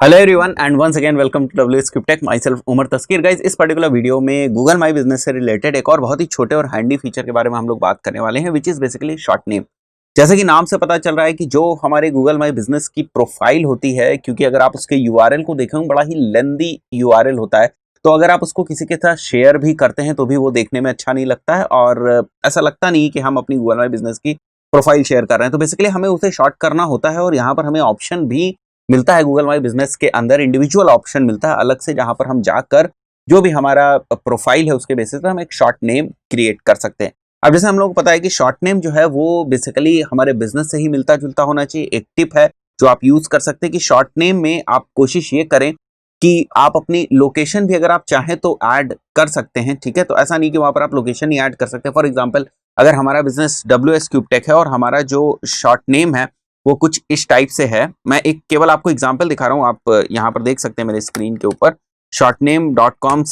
Hello everyone and once again welcome to W script take myself Umar Taskeer. Guys इस particular video में Google my business से related एक और बहुत ही छोटे और हैंडी फीचर के बारे में हम लोग बात करने वाले हैं, which is basically short name. जैसे कि नाम से पता चल रहा है कि जो हमारे गूगल माई बिजनेस की प्रोफाइल होती है, क्योंकि अगर आप उसके यूआरएल को देखें बड़ा ही लेंदी यूआरएल होता है, तो अगर आप उसको किसी के साथ शेयर भी करते हैं तो भी वो देखने में अच्छा नहीं लगता है और ऐसा लगता नहीं कि हम अपनी गूगल माई बिजनेस की प्रोफाइल शेयर कर रहे हैं। तो बेसिकली हमें उसे शॉर्ट करना होता है और यहाँ पर हमें ऑप्शन भी मिलता है गूगल माई बिजनेस के अंदर, इंडिविजुअल ऑप्शन मिलता है अलग से, जहां पर हम जाकर जो भी हमारा प्रोफाइल है उसके बेसिस पर हम एक शॉर्ट नेम क्रिएट कर सकते हैं। अब जैसे हम लोग को पता है कि शॉर्ट नेम जो है वो बेसिकली हमारे बिजनेस से ही मिलता जुलता होना चाहिए। एक टिप है जो आप यूज कर सकते हैं कि शॉर्ट नेम में आप कोशिश ये करें कि आप अपनी लोकेशन भी अगर आप चाहें तो ऐड कर सकते हैं, ठीक है। तो ऐसा नहीं कि वहां पर आप लोकेशन ही ऐड कर सकते हैं। फॉर एग्जाम्पल, अगर हमारा बिजनेस WS क्यूब टेक है और हमारा जो शॉर्ट नेम है वो कुछ इस टाइप से है, मैं एक केवल आपको एग्जांपल दिखा रहा हूं, आप यहां पर देख सकते हैं मेरे स्क्रीन के ऊपर shortname.com/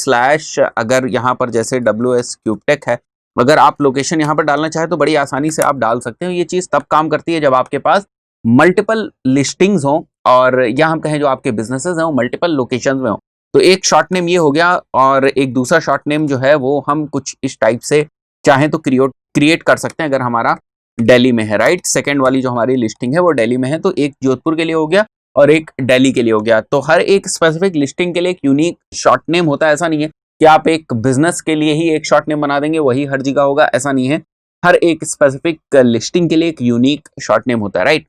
अगर यहां पर जैसे WS क्यूब टेक है, अगर आप लोकेशन यहां पर डालना चाहे तो बड़ी आसानी से आप डाल सकते हो। ये चीज तब काम करती है जब आपके पास मल्टीपल लिस्टिंग्स हो और या हम कहें जो आपके बिजनेसेस हैं वो मल्टीपल लोकेशंस में हो। तो एक शॉर्ट नेम ये हो गया और एक दूसरा शॉर्ट नेम जो है वो हम कुछ इस टाइप से चाहें तो क्रिएट कर सकते हैं। अगर हमारा दिल्ली में है, राइट, सेकंड वाली जो हमारी लिस्टिंग है वो दिल्ली में है, तो एक जोधपुर के लिए हो गया और एक दिल्ली के लिए हो गया। तो हर एक स्पेसिफिक लिस्टिंग के लिए एक यूनिक शॉर्ट नेम होता है। ऐसा नहीं है कि आप एक बिजनेस के लिए ही एक शॉर्ट नेम बना देंगे वही हर जगह होगा, ऐसा नहीं है। हर एक स्पेसिफिक लिस्टिंग के लिए एक यूनिक शॉर्ट नेम होता है, राइट।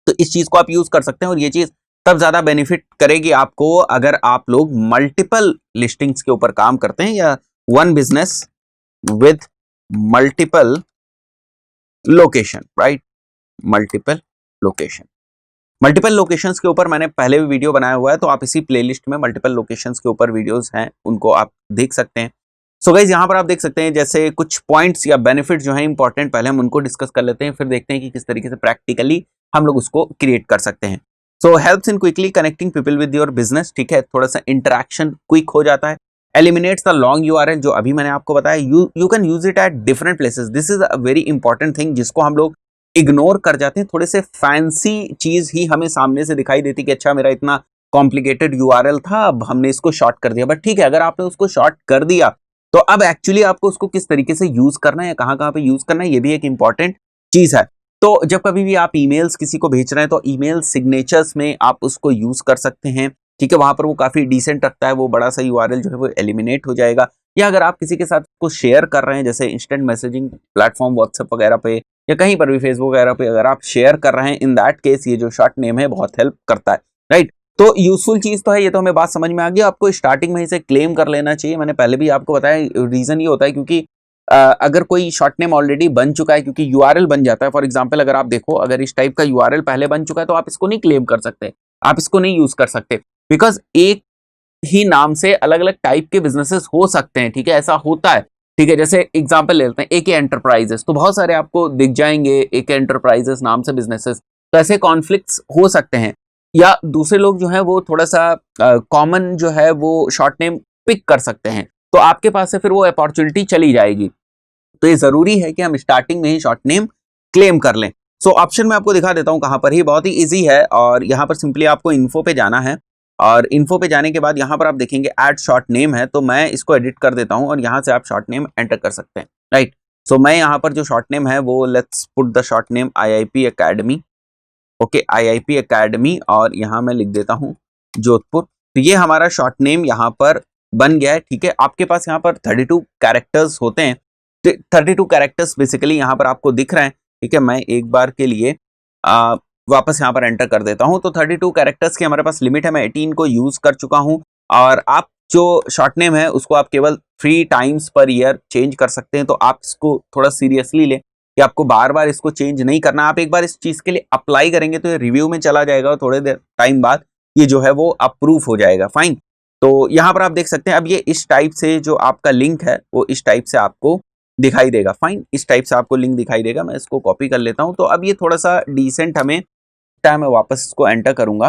तो इस चीज को आप यूज कर सकते हैं और ये चीज तब ज्यादा बेनिफिट करेगी आपको अगर आप लोग मल्टीपल लिस्टिंग्स के ऊपर काम करते हैं या one business with multiple location, right. Multiple location, multiple locations के ऊपर मैंने पहले भी वीडियो बनाया हुआ है, तो आप इसी प्लेलिस्ट में मल्टीपल लोकेशंस के ऊपर वीडियोस हैं, उनको आप देख सकते हैं। सो गाइस यहाँ पर आप देख सकते हैं जैसे कुछ पॉइंट्स या बेनिफिट जो हैं इंपॉर्टेंट, पहले हम उनको डिस्कस कर लेते हैं, फिर देखते हैं कि किस तरीके से प्रैक्टिकली हम लोग उसको क्रिएट कर सकते हैं। So helps in quickly connecting people with your business, ठीक है, थोड़ा सा इंटरेक्शन क्विक हो जाता है। एलिमिनेट्स द लॉन्ग यूआरएल, जो अभी मैंने आपको बताया, you can use it at different places. This is a very important thing जिसको हम लोग इग्नोर कर जाते हैं। थोड़े से फैंसी चीज ही हमें सामने से दिखाई देती कि अच्छा मेरा इतना कॉम्प्लिकेटेड यूआरएल था, अब हमने इसको शॉर्ट कर दिया। बट ठीक है, अगर आपने उसको शॉर्ट कर दिया तो अब एक्चुअली आपको उसको किस तरीके से यूज करना है या कहाँ कहाँ पे यूज करना है, ये भी एक इंपॉर्टेंट चीज है। तो जब कभी भी आप ईमेल्स किसी को भेज रहे हैं तो ईमेल सिग्नेचर्स में आप उसको यूज कर सकते हैं, ठीक है। वहां पर वो काफी डिसेंट रखता है, वो बड़ा सा यूआरएल जो है वो एलिमिनेट हो जाएगा। या अगर आप किसी के साथ को शेयर कर रहे हैं जैसे इंस्टेंट मैसेजिंग प्लेटफॉर्म व्हाट्सएप वगैरह पे या कहीं पर भी फेसबुक वगैरह पे अगर आप शेयर कर रहे हैं, इन दैट केस ये जो शॉर्ट नेम है बहुत हेल्प करता है, राइट। तो यूजफुल चीज तो है, ये तो हमें बात समझ में आ गई। आपको स्टार्टिंग में इसे क्लेम कर लेना चाहिए। मैंने पहले भी आपको बताया, रीजन ये होता है क्योंकि अगर कोई शॉर्ट नेम ऑलरेडी बन चुका है, क्योंकि यूआरएल बन जाता है। फॉर एग्जांपल, अगर आप देखो, अगर इस टाइप का यूआरएल पहले बन चुका है तो आप इसको नहीं क्लेम कर सकते, आप इसको नहीं यूज कर सकते, बिकॉज एक ही नाम से अलग अलग टाइप के बिजनेसेस हो सकते हैं, ठीक है, ऐसा होता है, ठीक है। जैसे एग्जांपल लेते हैं AK एंटरप्राइजेस, तो बहुत सारे आपको दिख जाएंगे AK एंटरप्राइजेस नाम से बिजनेसेस, तो ऐसे कॉन्फ्लिक्ट्स हो सकते हैं। या दूसरे लोग जो है वो थोड़ा सा कॉमन जो है वो शॉर्ट नेम पिक कर सकते हैं, तो आपके पास से फिर वो अपॉर्चुनिटी चली जाएगी। तो ये जरूरी है कि हम स्टार्टिंग में ही शॉर्ट नेम क्लेम कर लें। सो ऑप्शन में आपको दिखा देता हूं कहां पर, ही बहुत ही इजी है और यहां पर सिंपली आपको इन्फो पे जाना है और इन्फो पे जाने के बाद यहाँ पर आप देखेंगे ऐड शॉर्ट नेम है, तो मैं इसको एडिट कर देता हूँ और यहाँ से आप शॉर्ट नेम एंटर कर सकते हैं, राइट। सो मैं यहाँ पर जो शॉर्ट नेम है वो let's put the short name IIP academy, okay, IIP academy, और यहाँ मैं लिख देता हूँ जोधपुर। तो ये हमारा शॉर्ट नेम यहाँ पर बन गया है, ठीक है। आपके पास यहाँ पर 32 कैरेक्टर्स होते हैं, 32 कैरेक्टर्स बेसिकली यहाँ पर आपको दिख रहे हैं, ठीक है। मैं एक बार के लिए वापस यहाँ पर एंटर कर देता हूँ। तो 32 कैरेक्टर्स की हमारे पास लिमिट है, मैं 18 को यूज कर चुका हूँ। और आप जो शॉर्ट नेम है उसको आप केवल 3 टाइम्स पर ईयर चेंज कर सकते हैं, तो आप इसको थोड़ा सीरियसली लें कि आपको बार बार इसको चेंज नहीं करना। आप एक बार इस चीज के लिए अप्लाई करेंगे तो ये रिव्यू में चला जाएगा और थोड़े देर टाइम बाद ये जो है वो अप्रूव हो जाएगा, फाइन। तो यहाँ पर आप देख सकते हैं अब ये इस टाइप से जो आपका लिंक है वो इस टाइप से आपको दिखाई देगा, फाइन, इस टाइप से आपको लिंक दिखाई देगा। मैं इसको कॉपी कर लेता हूँ, तो अब ये थोड़ा सा डिसेंट हमें, मैं वापस इसको एंटर करूंगा,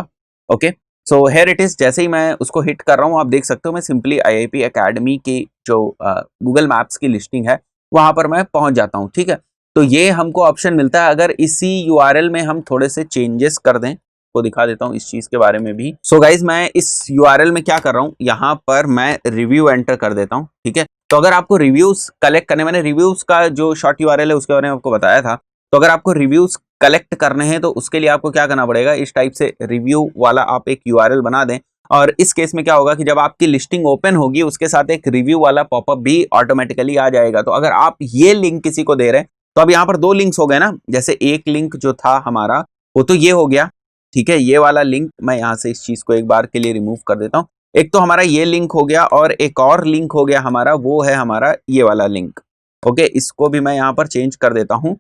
okay. So here it is, जैसे ही मैं उसको हिट कर रहा हूं आप देख सकते हो मैं सिंपली IIP अकेडमी की जो गूगल मैप्स की लिस्टिंग है वहां पर मैं पहुंच जाता हूं, ठीक है। तो ये हमको ऑप्शन मिलता है, अगर इसी URL में हम थोड़े से चेंजेस कर दें आपको दिखा देता हूँ इस चीज के बारे में भी। सो गाइज मैं इस URL में क्या कर रहा हूँ, यहाँ पर मैं रिव्यू एंटर कर देता हूँ, ठीक है। तो अगर आपको रिव्यूज कलेक्ट करने, मैंने रिव्यूज का जो शॉर्ट URL है उसके बारे में आपको बताया था, तो अगर आपको रिव्यूज कलेक्ट करने हैं तो उसके लिए आपको क्या करना पड़ेगा, इस टाइप से रिव्यू वाला आप एक URL बना दें। और इस केस में क्या होगा कि जब आपकी लिस्टिंग ओपन होगी उसके साथ एक रिव्यू वाला पॉपअप भी ऑटोमेटिकली आ जाएगा। तो अगर आप ये लिंक किसी को दे रहे हैं तो अब यहाँ पर 2 लिंक्स हो गए ना, जैसे एक लिंक जो था हमारा वो तो ये हो गया, ठीक है। ये वाला लिंक मैं यहाँ से इस चीज को एक बार के लिए रिमूव कर देता हूँ। एक तो हमारा ये लिंक हो गया और एक और लिंक हो गया हमारा, वो है हमारा ये वाला लिंक। ओके, इसको भी मैं यहाँ पर चेंज कर देता हूँ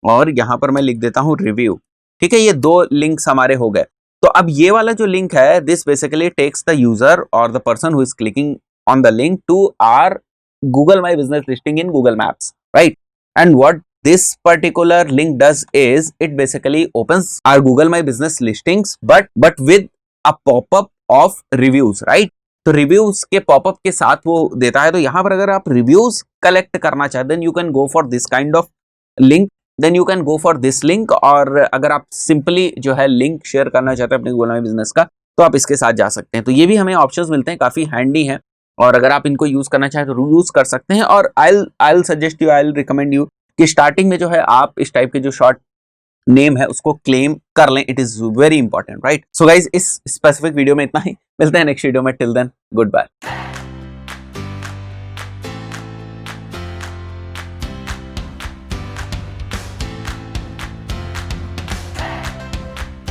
और यहाँ पर मैं लिख देता हूँ रिव्यू, ठीक है। ये 2 लिंक्स हमारे हो गए। तो अब ये वाला जो लिंक है, this basically takes the user और the person who is clicking on the link to our Google My Business listing in Google Maps, right? And what this particular link does is it basically opens our Google My Business listings, but with a pop-up of reviews, right? तो reviews के popup के साथ वो देता है। तो यहाँ पर अगर आप रिव्यूज कलेक्ट करना चाहते हैं, you can go for this kind of link, then you can go for this link. और अगर आप सिंपली जो है लिंक शेयर करना चाहते हैं अपने गूगल माई बिजनेस का, तो आप इसके साथ जा सकते हैं। तो ये भी हमें ऑप्शंस मिलते हैं, काफी हैंडी हैं, और अगर आप इनको यूज करना चाहें तो यूज कर सकते हैं। और I suggest you, I recommend you कि स्टार्टिंग में जो है आप इस टाइप के जो शॉर्ट नेम है उसको क्लेम कर लें, it is very important, right. So guys इस स्पेसिफिक वीडियो में इतना ही, मिलते हैं नेक्स्ट वीडियो में। Till then good bye.